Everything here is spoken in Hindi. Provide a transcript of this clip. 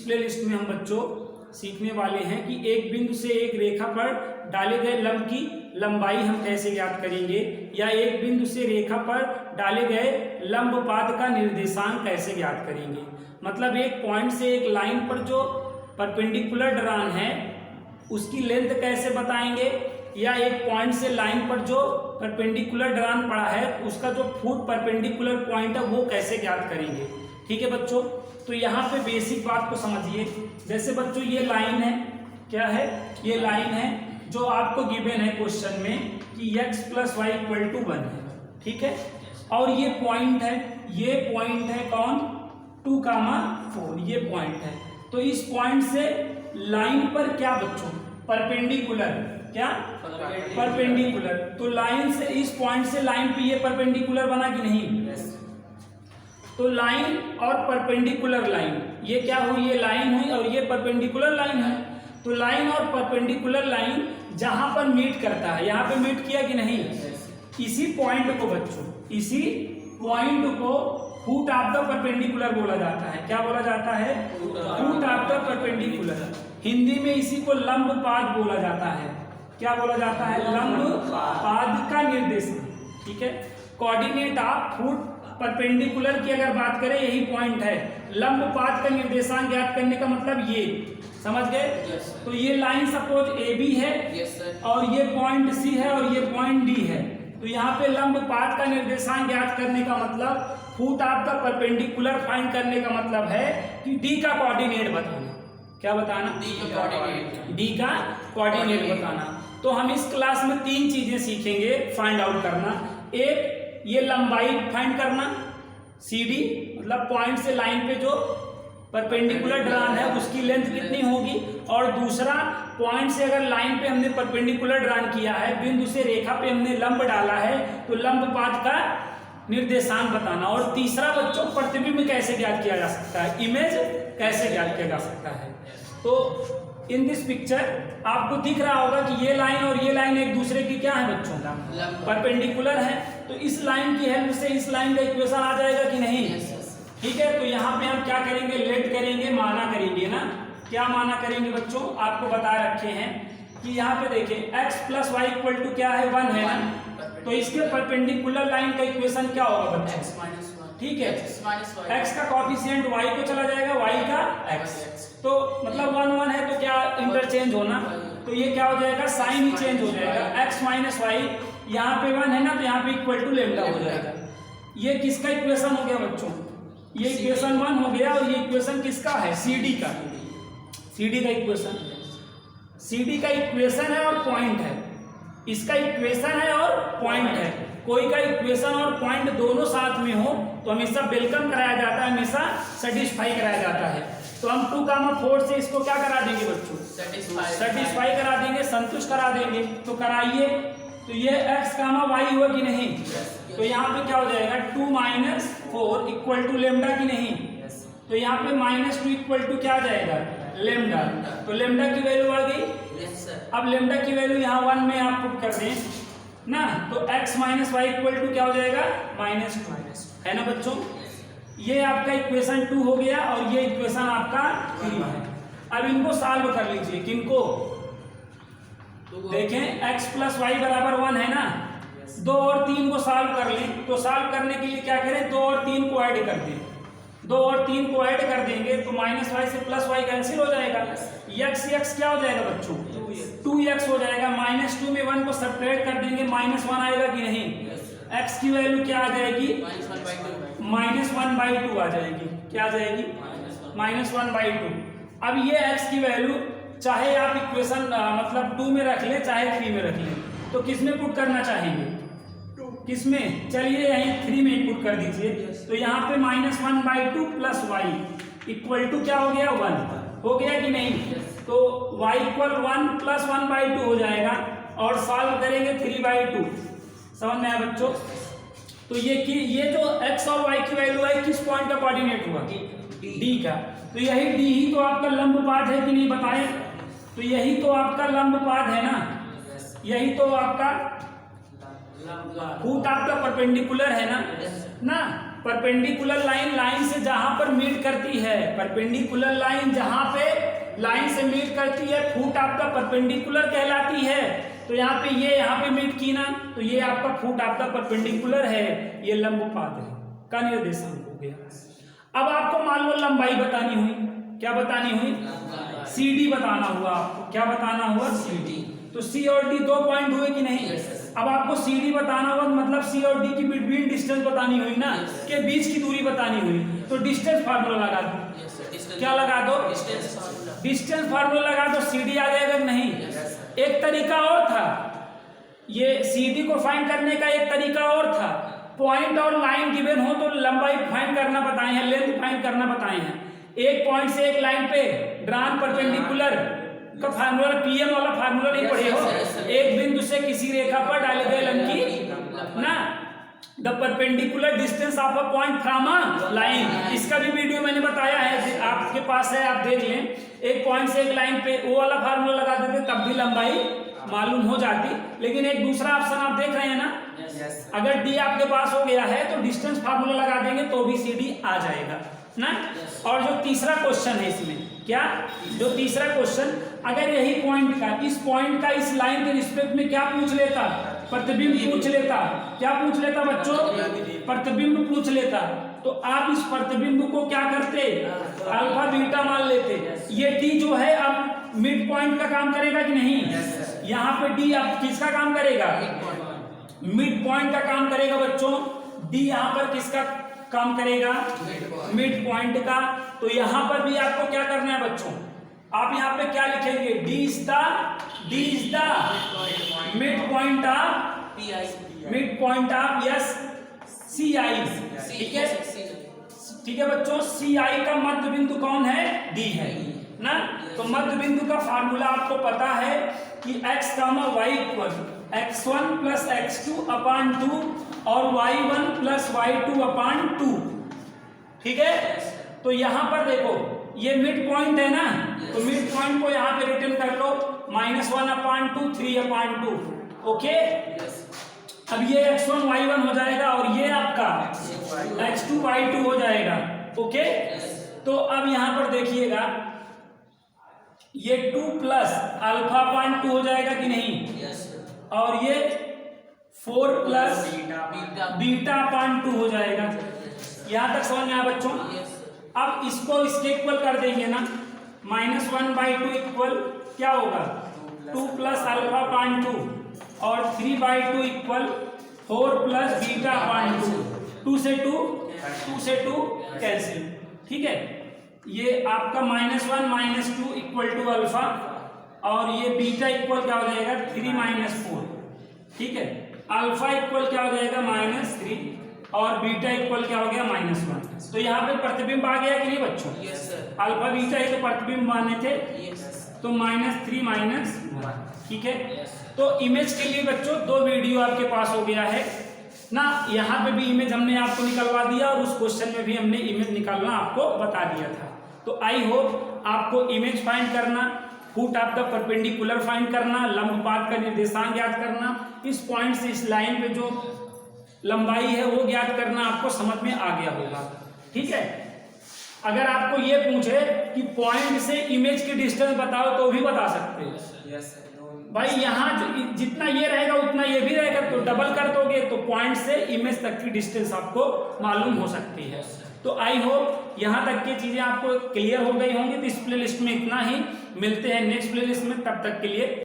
प्लेलिस्ट में हम बच्चों सीखने वाले हैं कि एक बिंदु से एक रेखा पर डाले गए लंब की लंबाई हम कैसे ज्ञात करेंगे, या एक बिंदु से रेखा पर डाले गए लंब पाद का निर्देशांक कैसे ज्ञात करेंगे। मतलब एक पॉइंट से एक लाइन पर जो परपेंडिकुलर ढलान है उसकी लेंथ कैसे बताएंगे, या एक पॉइंट से लाइन पर जो परपेंडिकुलर ढलान पड़ा है उसका जो फुट परपेंडिकुलर पॉइंट है वो कैसे ज्ञात करेंगे। ठीक है बच्चों, तो यहाँ पे बेसिक बात को समझिए। जैसे बच्चों ये लाइन है, क्या है, ये लाइन है जो आपको गिवन है क्वेश्चन में कि x + y = 1 है। ठीक है, और ये पॉइंट है कौन, 2, 4 ये पॉइंट है। तो इस पॉइंट से लाइन पर क्या बच्चों, परपेंडिकुलर, क्या परपेंडिकुलर। तो लाइन से इस पॉइंट से लाइन पे ये परपेंडिकुलर बना कि नहीं। तो लाइन और परपेंडिकुलर लाइन, ये क्या हुई, ये लाइन हुई और ये परपेंडिकुलर लाइन है। तो लाइन और परपेंडिकुलर लाइन जहां पर मीट करता है, यहाँ पे मीट किया कि नहीं, इसी पॉइंट को बच्चों, इसी पॉइंट को फुट ऑफ द परपेंडिकुलर बोला जाता है। क्या बोला जाता है, foot of the perpendicular. Hindi में इसी को लंब पाद बोला जाता है। क्या बोला जाता है, लंब पाद का निर्देशांक। ठीक है, कोऑर्डिनेट ऑफ फुट परपेंडिकुलर की अगर बात करें यही पॉइंट है। लंब पाद का निर्देशांक ज्ञात करने का मतलब ये, समझ गए। तो ये लाइन सपोज AB है और ये पॉइंट C है और ये पॉइंट D है। तो यहाँ पे लंब पाद का निर्देशांक ज्ञात करने का मतलब foot of the perpendicular find करने का मतलब है कि D का कोऑर्डिनेट बताना। क्या बताना, D का कोऑर्डिनेट बताना। तो हम इस क्लास में 3 चीजें सीखेंगे फाइंड आउट करना। एक, ये लंबाई फाइंड करना, CD मतलब पॉइंट से लाइन पे जो परपेंडिकुलर ढलान है उसकी लेंथ कितनी होगी, और दूसरा पॉइंट से अगर लाइन पे हमने परपेंडिकुलर ढलान किया है, बिंदु से रेखा पे हमने लंब डाला है तो लंब पाद का निर्देशांक बताना। और तीसरा बच्चों प्रतिबिंब कैसे ज्ञात किया जा सकता है, इमेज कैसे ज्ञात किया जा सकता है। तो इन दिस पिक्चर आपको दिख रहा होगा कि ये लाइन और ये लाइन एक दूसरे की क्या है बच्चों, परपेंडिकुलर है। तो इस लाइन की हेल्प से इस लाइन का इक्वेशन आ जाएगा कि नहीं। ठीक है, तो यहाँ पे हम क्या करेंगे, लेट करेंगे, माना करेंगे ना। क्या माना करेंगे बच्चों, आपको बता रखे हैं कि यहाँ पे देखिए x + y = क्या है, 1 है ना। तो इसके परपेंडिकुलर लाइन का इक्वेशन क्या होगा बच्चों, ठीक है, x का कोएफिशिएंट y को चला जाएगा, y का x। तो मतलब 1 1 है तो क्या इंटरचेंज होना, तो ये क्या हो जाएगा, साइन ही चेंज हो जाएगा। x - y यहाँ पे 1 है ना, तो यहाँ पे = लैम्डा हो जाएगा। ये किसका इक्वेशन हो गया बच्चों, ये इक्वेशन 1 हो गया। और ये इक्वेशन किसका है, CD का, CD का इक्वेशन, CD का इक्वेशन है और पॉइंट है, इसका इक्वेशन है और पॉइंट है। कोई का इक्वेशन और पॉइंट दोनों साथ में हो तो हमेशा वेलकम कराया जाता है, हमेशा सेटिस्फाई कराया जाता है। तो हम 2, 4 से इसको क्या करा देंगे बच्चों, सेटिस्फाई करा देंगे, संतुष्ट करा देंगे। तो कराइए, तो ये x, y हुआ कि नहीं। तो यहाँ पे क्या हो जाएगा, 2 - 4 = लैम्डा कि नहीं। तो यहाँ पे -2 = क्या आ जाएगा, लैम्डा। तो लैम्डा की वैल्यू आ गई। अब लैम्डा की वैल्यू यहाँ 1 में आप पुट कर दें ना, तो x - y = क्या हो जाएगा, -2 है ना बच्चों। ये आपका इक्वेशन 2 हो गया और ये इक्वेशन आपका 3 है। अब इनको सॉल्व कर लीजिए, किनको, देखें x + y = 1 है ना। 2 और 3 को सॉल्व कर लें। तो सॉल्व करने के लिए क्या करें, 2 और 3 को ऐड कर दें। 2 और 3 को ऐड कर देंगे तो -y से +y कैंसिल हो जाएगा। x क्या हो जाएगा बच्चों, 2x हो जाएगा। -2 में 1 को सब्ट्रैक्ट कर देंगे, -1 आएगा कि नहीं। x की वैल्यू क्या आ जाएगी, -1/2 आ जाएगी। क्या आ जाएगी, -1/2। अब ये x की वैल्यू चाहे आप इक्वेशन मतलब 2 में रख लें चाहे 3 में रख लें, तो किस में पुट करना चाहेंगे, किस में, चलिए यहीं 3 में ही पुट कर दीजिए। तो यहाँ पे -1/2 + y = क्या हो गया, 1 हो गया कि नहीं। तो y = 1 + 1/2 हो जाएगा और सॉल्व करेंगे 3/2। समझ में आया बच्चों। तो ये जो x और y की वैल्यू है किस पॉइंट का कोऑर्डिनेट हुआ, D का। तो यही D ही तो आपका लंब पाद है कि नहीं, बताएं। तो यही तो आपका लंब पाद है ना, यही तो आपका फुट ऑफ द परपेंडिकुलर है ना। परपेंडिकुलर लाइन लाइन से जहां पर मीट करती है, परपेंडिकुलर लाइन जहां पे लाइन से मीट करती है फुट आपका परपेंडिकुलर कहलाती है। तो यहाँ पे ये यहाँ पे मीट की ना, तो ये आपका फुट आपका परपेंडिकुलर है, ये लंबपात है का निर्देशांक हो गया। अब आपको मान लो लंबाई बतानी हुई, क्या बतानी हुई, CD बताना हुआ आपको, क्या बताना हुआ, CD। तो C और D 2 पॉइंट हुए कि नहीं। अब आपको CD बताना हुआ मतलब C और D की बिटवीन डिस्टेंस बतानी हुई ना, के बीच की दूरी बतानी हुई। तो डिस्टेंस फार्मूला लगा दो, क्या लगा दो, डिस्टेंस फार्मूला लगा दो, CD आ जाएगा नहीं। एक तरीका और था, ये CD को फाइंड करने का एक तरीका और था, पॉइंट और लाइन गिवन हो तो लंबाई फाइंड करना बताए हैं, लेंथ फाइंड करना बताए हैं। एक पॉइंट से एक लाइन पे ड्रॉन परपेंडिकुलर का फार्मूला, PM वाला फार्मूला नहीं पढ़े हो, एक बिंदु से किसी रेखा पर डाले गए लंब की ना, the perpendicular distance of a point from a line, इसका भी वीडियो मैंने बताया है, आपके पास है, आप देख लें। एक पॉइंट से एक लाइन पे वो वाला फार्मूला लगा देते तब भी लंबाई मालूम हो जाती। लेकिन एक दूसरा ऑप्शन आप देख रहे हैं ना, अगर D आपके पास हो गया है तो डिस्टेंस फार्मूला लगा देंगे तो भी CD आ जाएगा ना। और जो तीसरा क्वेश्चन है इसमें, क्या, जो तीसरा क्वेश्चन, अगर यही पॉइंट का, इस पॉइंट का इस लाइन के रिस्पेक्ट में क्या पूछ लेता, प्रतिबिंब पूछ लेता, क्या पूछ लेता बच्चों, प्रतिबिंब पूछ लेता, तो आप इस प्रतिबिंब को क्या करते, अल्फा बीटा मान लेते। ये D जो है अब मिड पॉइंट का काम करेगा कि नहीं, यहाँ पे D अब किसका काम करेगा, मिड पॉइंट का काम करेगा बच्चों। D यहाँ पर किसका काम करेगा, मिड पॉइंट का। तो यहां पर भी आपको क्या करना है बच्चों, आप यहां पे क्या लिखेंगे, D is the mid point of yes CI, ठीक है, ठीक है बच्चों। CI का मध्य बिंदु कौन है, D है ना। तो मध्य बिंदु का फार्मूला आपको पता है कि x, y equal x1 plus x2 अपान 2 और y1 प्लस y2 अपान 2, ठीक है। तो यहां पर देखो ये मिड पॉइंट है ना, तो मिड पॉइंट को यहां पे रिटर्न कर लो, -1 अपान 2, 3 अपान 2, ओके। अब ये x1 y1 हो जाएगा और ये आपका x2 y2 हो जाएगा, ओके। तो अब यहां पर देखिएगा ये 2 प्लस अल्फा अपान 2 हो जाएगा कि नहीं, और ये 4 प्लस बीटा अपान 2 हो जाएगा। यहां तक समझ में आया बच्चों। अब इसको इसके इक्वल कर देंगे ना, -1/2 इक्वल क्या होगा, 2 प्लस अल्फा अपान 2 और 3/2 इक्वल 4 प्लस बीटा अपान 2, 2 से 2 कैंसिल, ठीक है। ये आपका -1 -2 इक्वल टू अल्फा और ये बीटा इक्वल क्या हो जाएगा, 3 - 4, ठीक है। अल्फा इक्वल क्या हो जाएगा, -3 और बीटा इक्वल क्या हो गया, -1। तो यहाँ पे प्रतिबिंब आ गया कि नहीं बच्चों, अल्फा बीटा ये तो प्रतिबिंब माने थे, तो -3 -1, ठीक है। तो इमेज के लिए बच्चों 2 वीडियो आपके पास हो गया है ना। यहाँ पे भी इमेज हमने आपको निकलवा दिया और उस क्वेश्चन में भी हमने इमेज निकालना आपको बता दिया था। तो आई होप आपको इमेज फाइंड करना, foot of the perpendicular find करना, लंबपात का निर्देशांक ज्ञात करना, इस पॉइंट से इस लाइन पे जो लंबाई है वो ज्ञात करना आपको समझ में आ गया होगा, ठीक है। अगर आपको ये पूछे कि पॉइंट से इमेज की डिस्टेंस बताओ तो भी बता सकते हो भाई, यहाँ जितना ये रहेगा उतना ये भी रहेगा, तो डबल कर दोगे तो पॉइंट से इमेज तक की डिस्टेंस आपको मालूम हो सकती है। तो आई होप यहाँ तक की चीजें आपको क्लियर हो गई होंगी। तो इस प्लेलिस्ट में इतना ही, मिलते हैं नेक्स्ट प्लेलिस्ट में, तब तक के लिए